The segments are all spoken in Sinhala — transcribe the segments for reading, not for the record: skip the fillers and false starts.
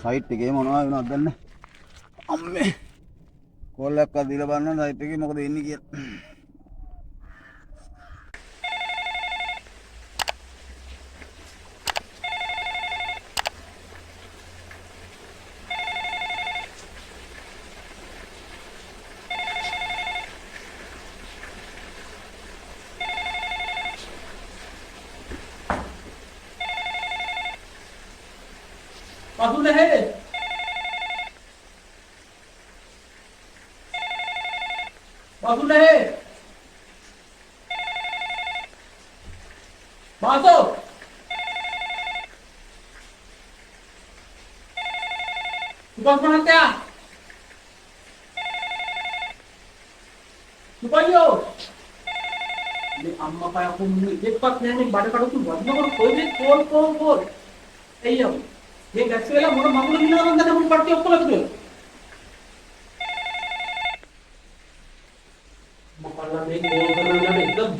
සයිට් එකේ මොනවා වෙනවද දන්නේ අම්මේ කෝල් එකක් දීලා බලන්න සයිට් එකේ මොකද වෙන්නේ කියලා बाजूला है बाजूला है बाजू सुपर बनाते हैं सुपारियो ये अम्मा पाया को एक बात नहीं बाटे काढू तू वजन करून कोल अय्यो ये गॅस वेला मोठं मागून निघाला म्हणतात आपण पडते ඔක්කොම लागतो මකල්ලා මේ කෝල් කරන ළම एकदम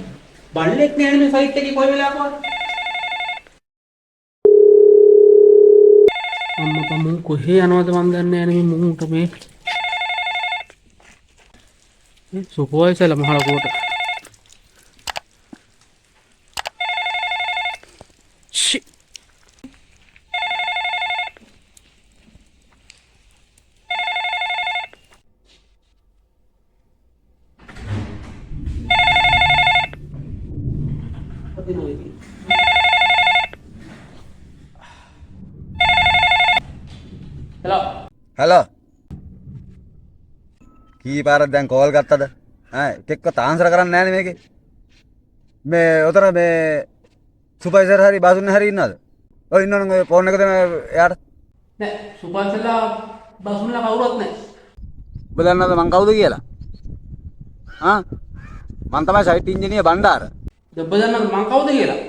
බල්ලෙක් නෑනේ මේ සයිට් එකේ කොයි වෙලාවකවත් අම්මා මම කොහේ යනවද මන් දන්නේ නෑ මේ මුන්ට මේ සුපර්වයිසර්ලා මහලකුවට हेलो හලෝ කී පාරක් දැන් කෝල් ගත්තද ඈ එකෙක්වත් ආන්සර් කරන්නේ නැහැනේ මේකේ මේ උතර මේ සුපර්වයිසර් හරි බාසුන් හරි ඉන්නවද ඔය ඉන්නවනම් ඔය ෆෝන් එක දෙන එයාට නෑ සුපර්වයිසර්ලා බසුන්ලා කවුරුත් නෑ ඔබ දන්නවද මං කවුද කියලා ආ මං තමයි සයිට් ඉන්ජිනියර් බණ්ඩාර ඔබ දන්නවද මං කවුද කියලා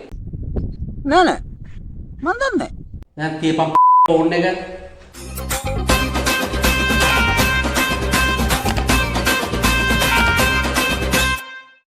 නෑ නෑ මං දන්නේ දැන් කීපම් ෆෝන් එක